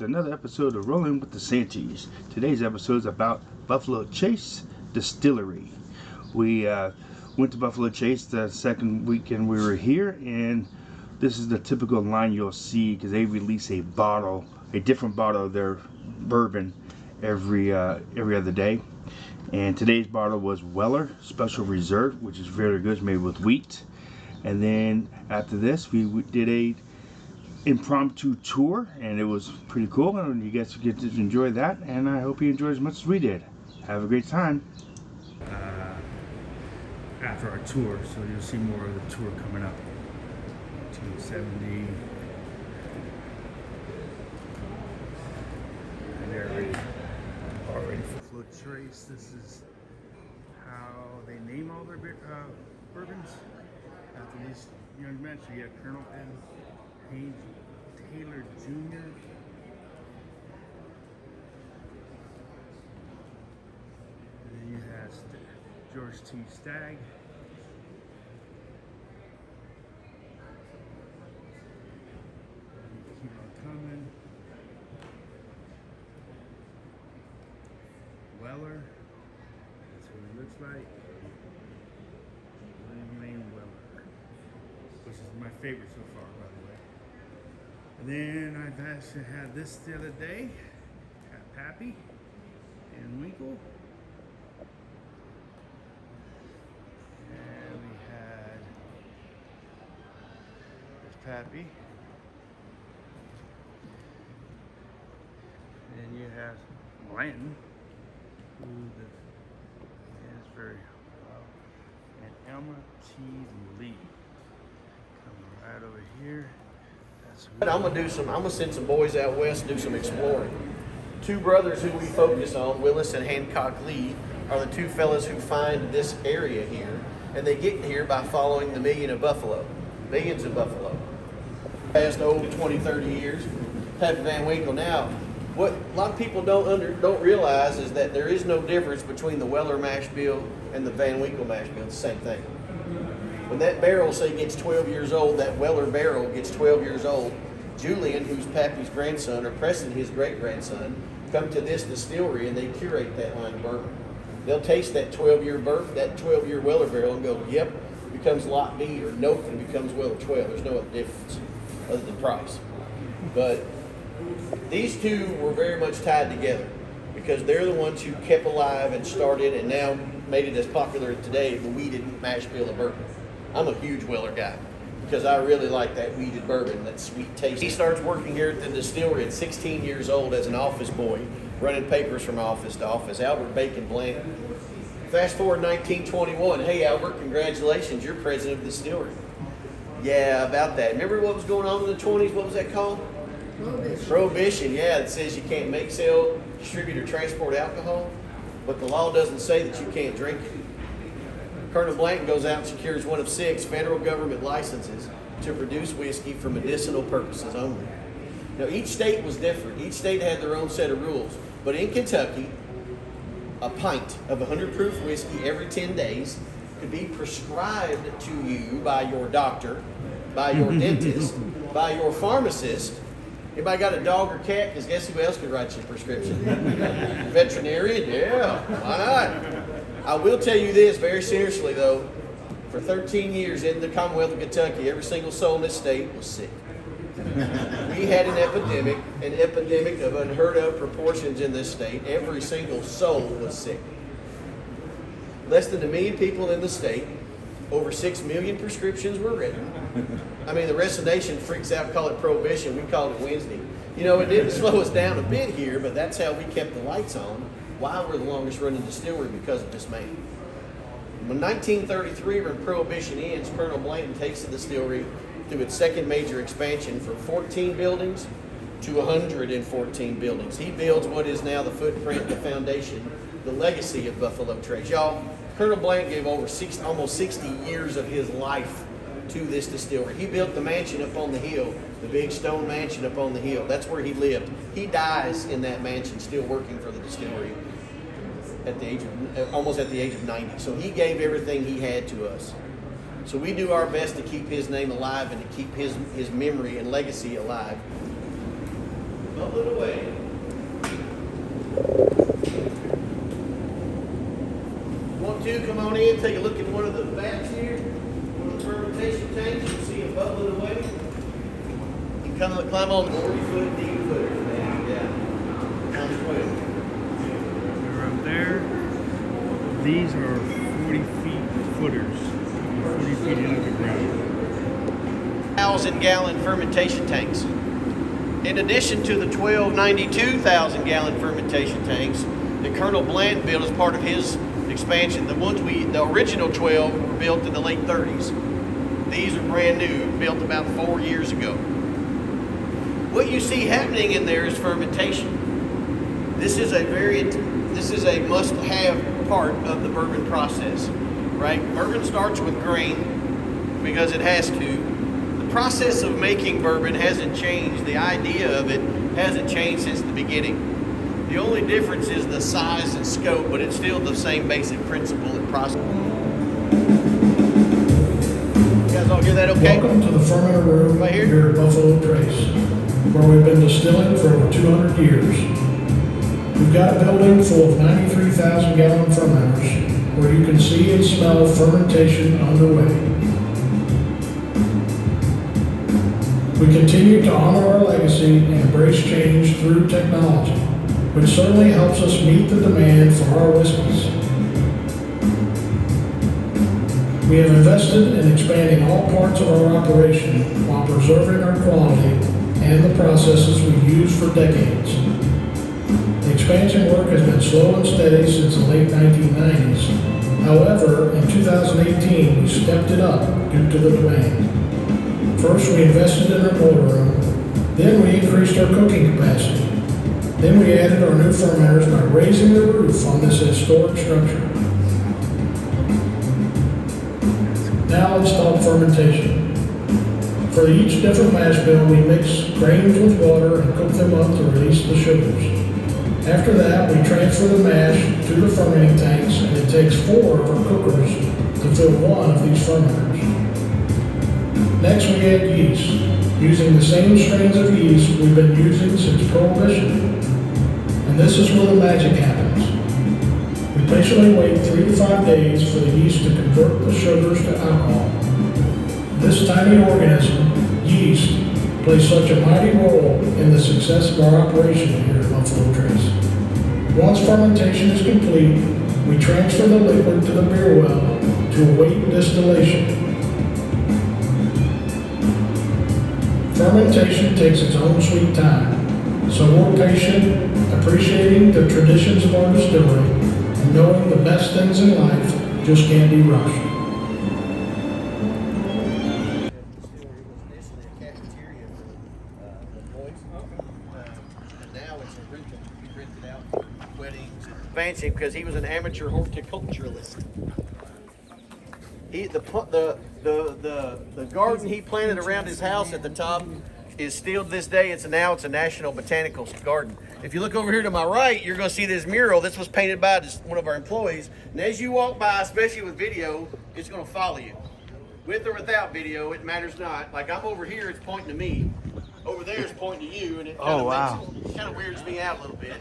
another episode of Rolling with the Santies. Today's episode is about Buffalo Chase Distillery. We went to Buffalo Chase the second weekend we were here, and this is the typical line you'll see because they release a different bottle of their bourbon every other day. And today's bottle was Weller Special Reserve, which is very good. It's made with wheat. And then after this, we did a impromptu tour, and it was pretty cool, and you guys get to enjoy that, and I hope you enjoy as much as we did. Have a great time. After our tour, so you'll see more of the tour coming up. 270. And they're already for Buffalo Trace. This is how they name all their bourbons. After these young men, so you have Colonel Page Taylor Jr. And then you have George T. Stagg. And keep on coming. Weller. That's what it looks like. William Lane Weller, which is my favorite so far, by the way. And then I've actually had this the other day at Pappy and Winkle. And we had this Pappy. And you have Blanton, who is very well. And Elma T. Lee coming right over here. I'm gonna send some boys out west to do some exploring. Two brothers who we focus on, Willis and Hancock Lee, are the two fellas who find this area here, and they get here by following the millions of buffalo. Past 20, 30 years, Pappy Van Winkle. Now, what a lot of people don't realize is that there is no difference between the Weller mash bill and the Van Winkle mash bill. It's the same thing. When that barrel, say, gets 12 years old, that Weller barrel gets 12 years old, Julian, who's Pappy's grandson, or Preston, his great-grandson, come to this distillery and they curate that line of bourbon. They'll taste that 12-year Weller barrel and go, yep, it becomes Lot B, or nope, and it becomes Weller 12. There's no other difference other than price. But these two were very much tied together because they're the ones who kept alive and started and now made it as popular today, the weeded mash bill of bourbon. I'm a huge Weller guy because I really like that weeded bourbon, that sweet taste. He starts working here at the distillery at 16 years old as an office boy, running papers from office to office. Albert Bacon Blanton. Fast forward 1921. Hey, Albert, congratulations, you're president of the distillery. Yeah, about that. Remember what was going on in the 20s? What was that called? Prohibition, yeah. It says you can't make, sell, distribute, or transport alcohol, but the law doesn't say that you can't drink it. Colonel Blanton goes out and secures one of 6 federal government licenses to produce whiskey for medicinal purposes only. Now, each state was different. Each state had their own set of rules. But in Kentucky, a pint of 100 proof whiskey every 10 days could be prescribed to you by your doctor, by your dentist, by your pharmacist. Anybody got a dog or cat? Because guess who else could write you a prescription? Veterinarian? Yeah, why not? I will tell you this very seriously, though. For 13 years in the Commonwealth of Kentucky, every single soul in this state was sick. We had an epidemic of unheard of proportions in this state. Every single soul was sick. Less than 1 million people in the state. Over 6 million prescriptions were written. I mean, the rest of the nation freaks out, call it prohibition. We called it Wednesday. You know, it didn't slow us down a bit here, but that's how we kept the lights on. Why we're the longest running distillery? Because of this man. When 1933, when Prohibition ends, Colonel Blanton takes the distillery through its second major expansion from 14 buildings to 114 buildings. He builds what is now the footprint, the foundation, the legacy of Buffalo Trace. Y'all, Colonel Blanton gave almost 60 years of his life to this distillery. He built the mansion up on the hill, the big stone mansion up on the hill. That's where he lived. He dies in that mansion, still working for the distillery at the age of almost at the age of 90. So he gave everything he had to us. So we do our best to keep his name alive and to keep his memory and legacy alive. Bubble it away. Want to come on in, take a look at one of the vats here, one of the fermentation tanks. You see it bubbling away. You can climb on 40-foot deep footers, man. Yeah. Comes quick. They're up there. These are 40 feet footers, 40 feet into the ground. 1,000-gallon fermentation tanks. In addition to the 12 92,000-gallon fermentation tanks that Colonel Bland built as part of his expansion, the original 12 were built in the late 30s. These are brand new, built about 4 years ago. What you see happening in there is fermentation. This is a must-have part of the bourbon process, right? Bourbon starts with grain because it has to. The process of making bourbon hasn't changed. The idea of it hasn't changed since the beginning. The only difference is the size and scope, but it's still the same basic principle and process. You guys all hear that okay? Welcome to the fermenter room Right here? here at Buffalo Trace, where we've been distilling for over 200 years. We've got a building full of 93,000-gallon fermenters where you can see and smell fermentation underway. We continue to honor our legacy and embrace change through technology, which certainly helps us meet the demand for our whiskeys. We have invested in expanding all parts of our operation while preserving our quality and the processes we've used for decades. The expansion work has been slow and steady since the late 1990s. However, in 2018, we stepped it up due to the demand. First, we invested in our motor room. Then we increased our cooking capacity. Then we added our new fermenters by raising the roof on this historic structure. Now let's talk fermentation. For each different mash bill, we mix grains with water and cook them up to release the sugars. After that, we transfer the mash to the fermenting tanks, and it takes 4 of our cookers to fill one of these fermenters. Next, we add yeast, using the same strains of yeast we've been using since Prohibition. And this is where the magic happens. We patiently wait 3 to 5 days for the yeast to convert the sugars to alcohol. This tiny organism, yeast, plays such a mighty role in the success of our operation here at Buffalo Trace. Once fermentation is complete, we transfer the liquid to the beer well to await distillation. Fermentation takes its own sweet time, so we're patient, appreciating the traditions of our distillery, and knowing the best things in life just can't be rushed. Fancy because he was an amateur horticulturalist. The garden he planted around his house at the top is still to this day. It's a national botanical garden. If you look over here to my right, you're going to see this mural. This was painted by one of our employees. And as you walk by, especially with video, it's going to follow you. With or without video, it matters not. Like I'm over here, it's pointing to me. Over there, it's pointing to you, and it kind of weirds me out a little bit.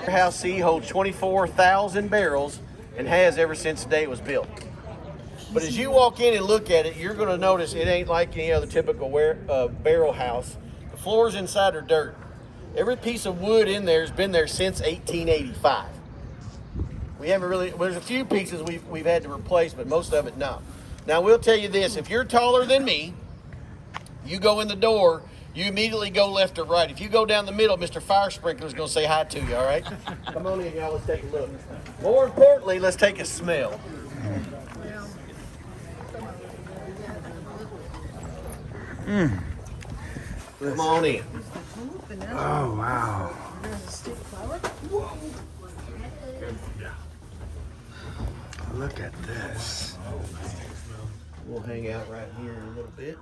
House C holds 24,000 barrels and has ever since the day it was built. But as you walk in and look at it, you're going to notice it ain't like any other typical barrel house. The floors inside are dirt. Every piece of wood in there has been there since 1885. We haven't really, there's a few pieces we've had to replace, but most of it not. Now we'll tell you this, if you're taller than me, you go in the door, you immediately go left or right. If you go down the middle, Mr. Fire Sprinkler's going to say hi to you, all right? Come on in, y'all. Let's take a look. More importantly, let's take a smell. Come on in. Oh, wow. Look at this. We'll hang out right here in a little bit.